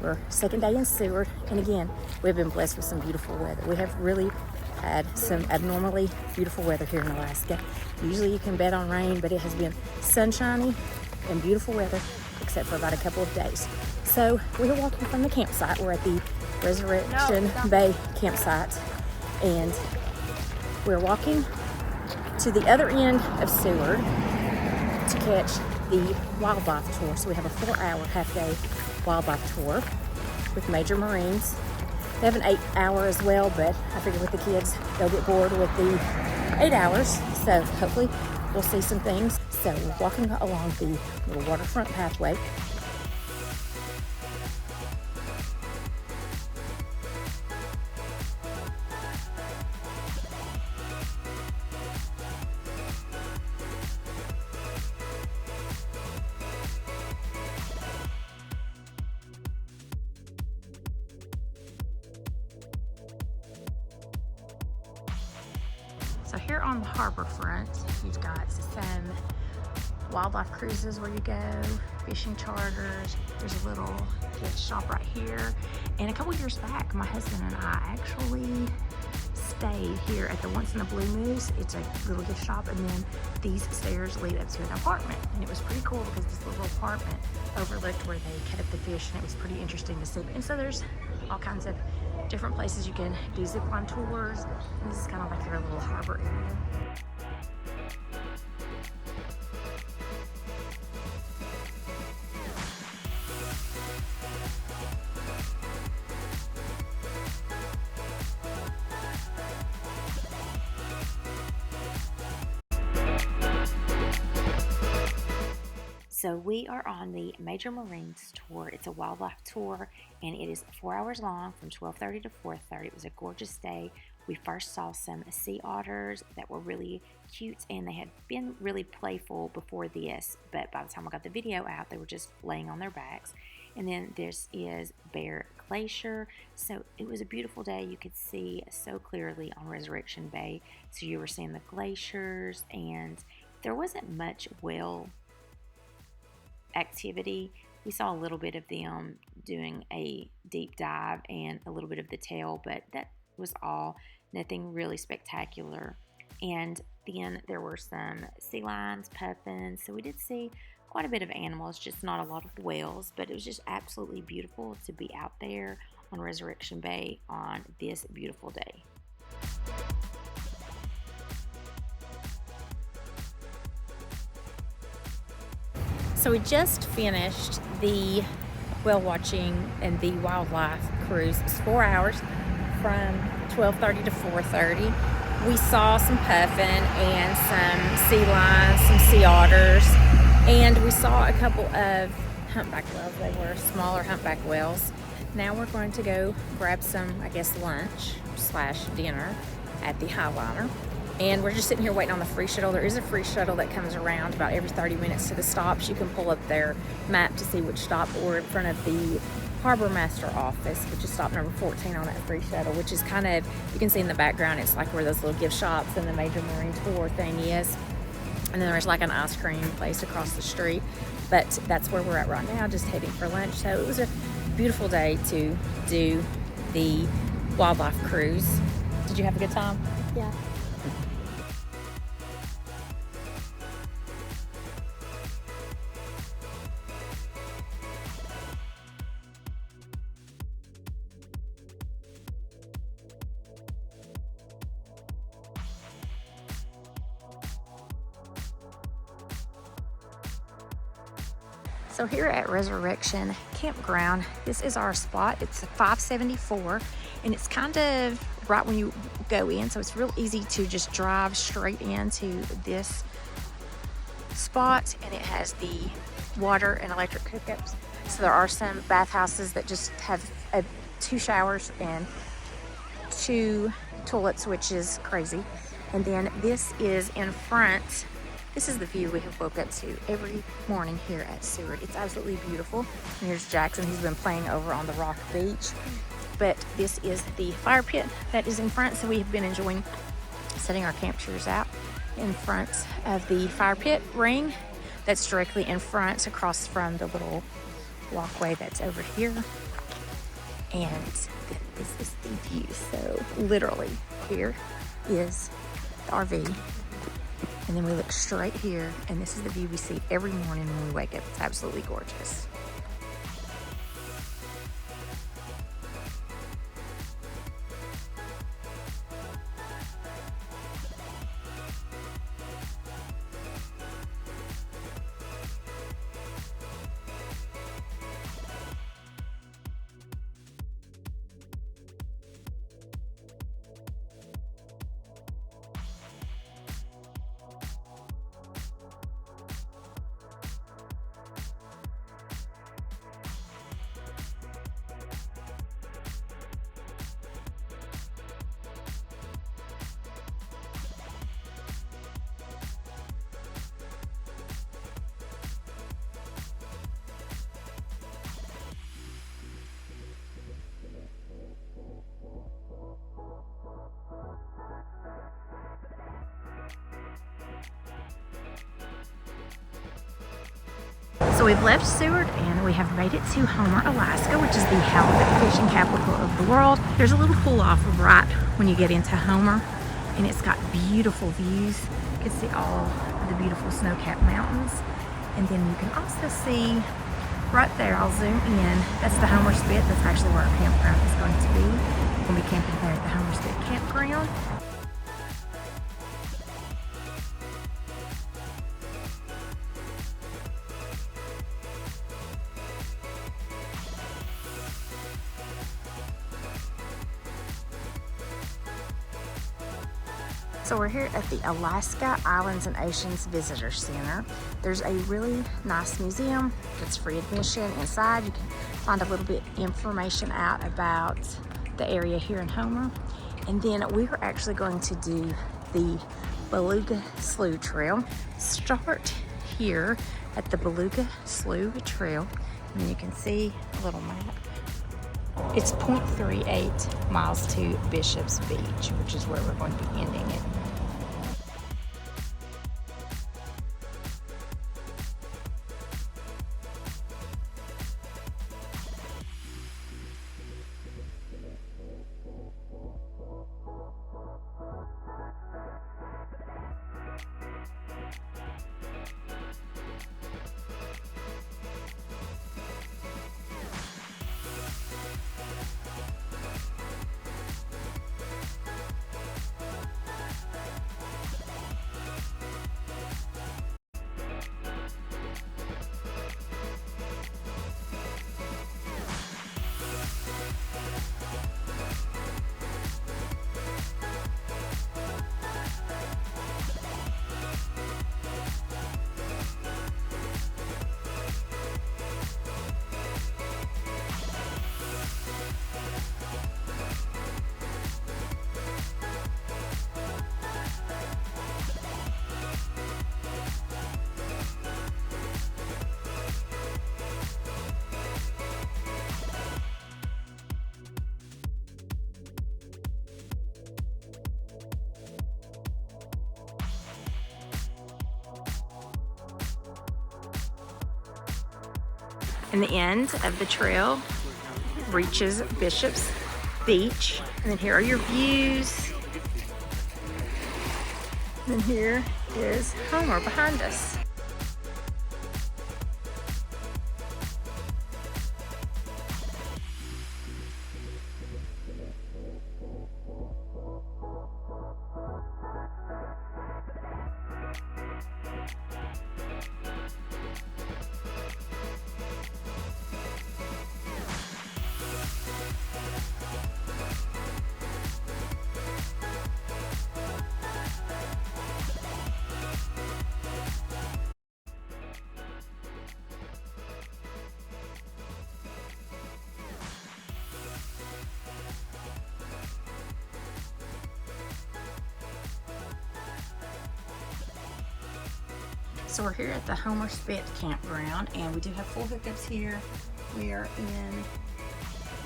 We're second day in Seward, and again, we've been blessed with some beautiful weather. We have really had some abnormally beautiful weather here in Alaska. Usually you can bet on rain, but it has been sunshiny and beautiful weather, except for about a couple of days. So we are walking from the campsite. We're at the Resurrection Bay campsite, and we're walking to the other end of Seward to catch the wildlife tour. So we have a 4-hour half-day wildlife tour with Major Marines. They have an 8-hour as well, but I figure with the kids, they'll get bored with the 8 hours. So hopefully we'll see some things. So we're walking along the little waterfront pathway. So here on the harbor front, you've got some wildlife cruises where you go, fishing charters. There's a little gift shop right here. And a couple years back, my husband and I actually stayed here at the Once in a Blue Moose. It's a little gift shop, and then these stairs lead up to an apartment. And it was pretty cool because this little apartment overlooked where they kept the fish, and it was pretty interesting to see. And so there's all kinds of different places you can do zip line tours. And this is kind of like your little harbor area. So we are on the Major Marines tour. It's a wildlife tour, and it is 4 hours long from 12:30 to 4:30. It was a gorgeous day. We first saw some sea otters that were really cute, and they had been really playful before this, but by the time I got the video out, they were just laying on their backs. And then this is Bear Glacier. So it was a beautiful day. You could see so clearly on Resurrection Bay. So you were seeing the glaciers, and there wasn't much whale activity. We saw a little bit of them doing a deep dive and a little bit of the tail, but that was all. Nothing really spectacular. And then there were some sea lions, puffins, so we did see quite a bit of animals, just not a lot of whales, but it was just absolutely beautiful to be out there on Resurrection Bay on this beautiful day. So we just finished the whale watching and the wildlife cruise. It's 4 hours from 12:30 to 4:30. We saw some puffin and some sea lions, some sea otters, and we saw a couple of humpback whales. They were smaller humpback whales. Now we're going to go grab some, I guess, lunch / dinner at the Highliner. And we're just sitting here waiting on the free shuttle. There is a free shuttle that comes around about every 30 minutes to the stops. You can pull up their map to see which stop, or in front of the Harbor Master office, which is stop number 14 on that free shuttle, which is kind of, you can see in the background, it's like where those little gift shops and the Major Marine Tour thing is. And then there's like an ice cream place across the street. But that's where we're at right now, just heading for lunch. So it was a beautiful day to do the wildlife cruise. Did you have a good time? Yeah. So here at Resurrection Campground, this is our spot. It's 574, and it's kind of right when you go in, so it's real easy to just drive straight into this spot, and it has the water and electric hookups. So there are some bathhouses that just have 2 showers and 2 toilets, which is crazy. And then this is in front. This is the view we have woke up to every morning here at Seward. It's absolutely beautiful. And here's Jackson. He's been playing over on the rock beach. But this is the fire pit that is in front. So we have been enjoying setting our camp chairs out in front of the fire pit ring that's directly in front, across from the little walkway that's over here. And this is the view. So literally here is the RV. And then we look straight here, and this is the view we see every morning when we wake up. It's absolutely gorgeous. So we've left Seward and we have made it to Homer, Alaska, which is the halibut fishing capital of the world. There's a little pull off right when you get into Homer, and it's got beautiful views. You can see all the beautiful snow-capped mountains. And then you can also see right there, I'll zoom in, that's the Homer Spit. That's actually where our campground is going to be. We're going to be camping there at the Homer Spit campground. So we're here at the Alaska Islands and Oceans Visitor Center. There's a really nice museum that's free admission. Inside you can find a little bit information out about the area here in Homer. And then we are actually going to do the Beluga Slough Trail. Start here at the Beluga Slough Trail, and you can see a little map. It's 0.38 miles to Bishop's Beach, which is where we're going to be ending it. And the end of the trail reaches Bishop's Beach. And then here are your views. And then here is Homer behind us. So we're here at the Homer Spit campground, and we do have full hookups here. We are in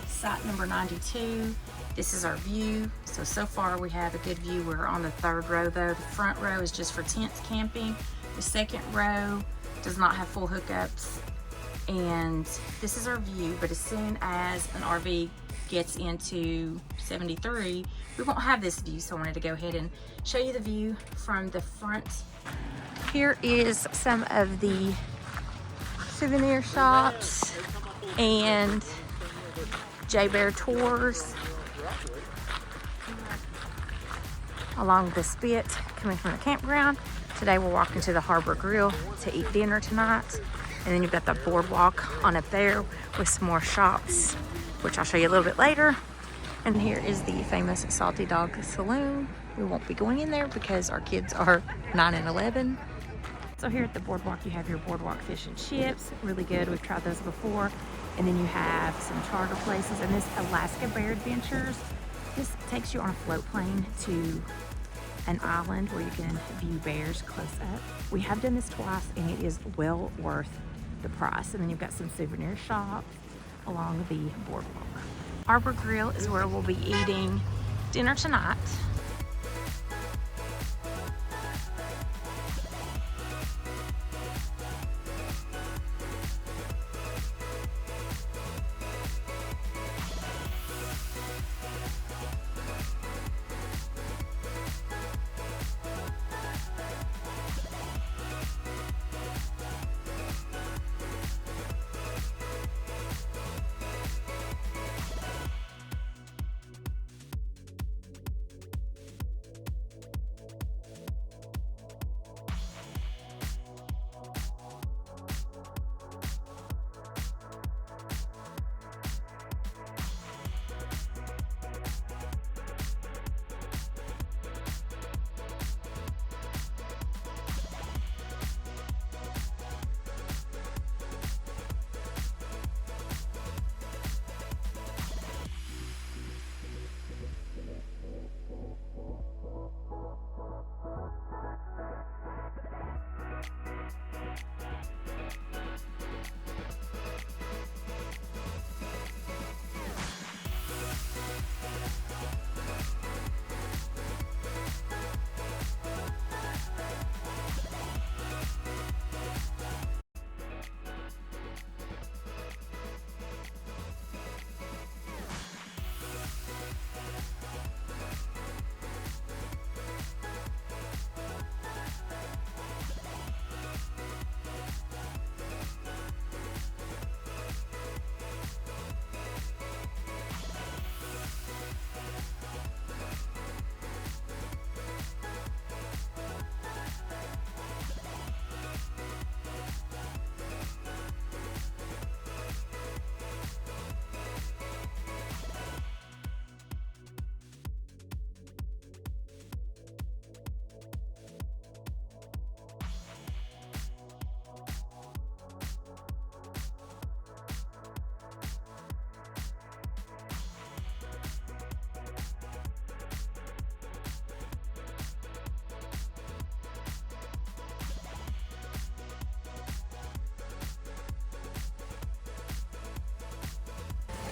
site number 92. This is our view. So far we have a good view. We're on the third row though. The front row is just for tents camping. The second row does not have full hookups. And this is our view, but as soon as an RV gets into 73, we won't have this view. So I wanted to go ahead and show you the view from the front. Here is some of the souvenir shops and J Bear tours along the spit coming from the campground. Today we're walking to the Harbor Grill to eat dinner tonight. And then you've got the boardwalk on up there with some more shops, which I'll show you a little bit later. And here is the famous Salty Dog Saloon. We won't be going in there because our kids are 9 and 11. So here at the boardwalk, you have your boardwalk fish and chips, really good. We've tried those before. And then you have some charter places. And this Alaska Bear Adventures, this takes you on a float plane to an island where you can view bears close up. We have done this twice, and it is well worth the price. And then you've got some souvenir shops along the boardwalk. Harbor Grill is where we'll be eating dinner tonight.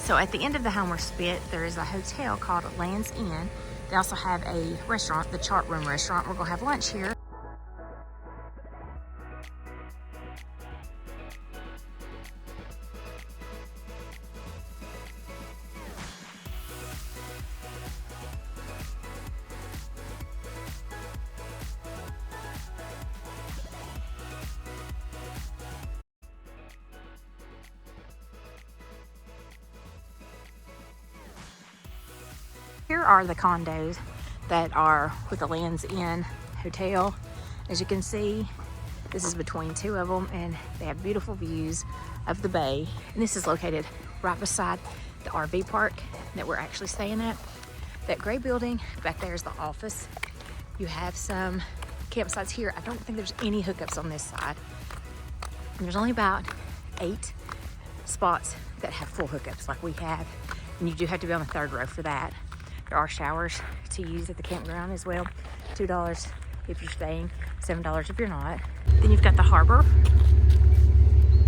So at the end of the Homer Spit, there is a hotel called Land's Inn. They also have a restaurant, the Chart Room Restaurant. We're gonna have lunch here. Here are the condos that are with the Land's Inn Hotel. As you can see, this is between two of them, and they have beautiful views of the bay. And this is located right beside the RV park that we're actually staying at. That gray building back there is the office. You have some campsites here. I don't think there's any hookups on this side. And there's only about 8 spots that have full hookups like we have. And you do have to be on the 3rd row for that. There are showers to use at the campground as well. $2 if you're staying, $7 if you're not. Then you've got the harbor,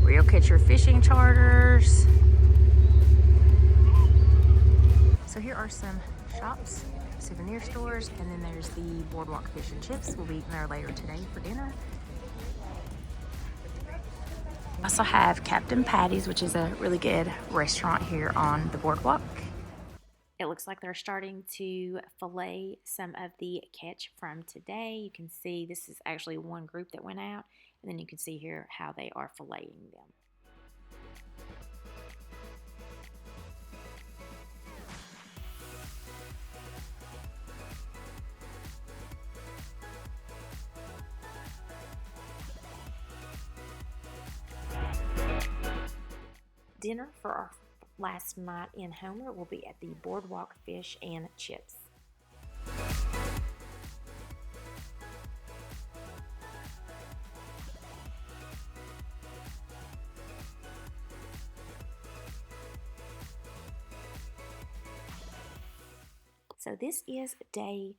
where you'll catch your fishing charters. So here are some shops, souvenir stores, and then there's the Boardwalk Fish and Chips. We'll be eating there later today for dinner. We also have Captain Patty's, which is a really good restaurant here on the boardwalk. It looks like they're starting to fillet some of the catch from today. You can see this is actually one group that went out, and then you can see here how they are filleting them. Dinner for our last night in Homer will be at the Boardwalk Fish and Chips. So this is day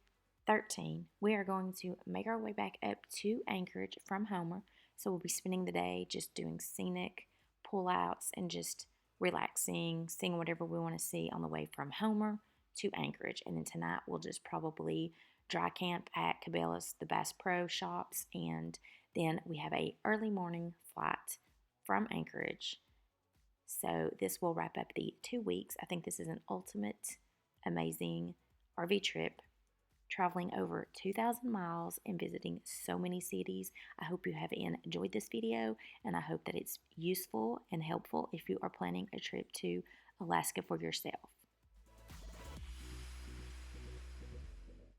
13. We are going to make our way back up to Anchorage from Homer. So we'll be spending the day just doing scenic pullouts and just relaxing, seeing whatever we want to see on the way from Homer to Anchorage. And then tonight we'll just probably dry camp at Cabela's, the Bass Pro shops, and then we have a early morning flight from Anchorage. So this will wrap up the 2 weeks. I think this is an ultimate amazing RV trip, traveling over 2,000 miles and visiting so many cities. I hope you have enjoyed this video, and I hope that it's useful and helpful if you are planning a trip to Alaska for yourself.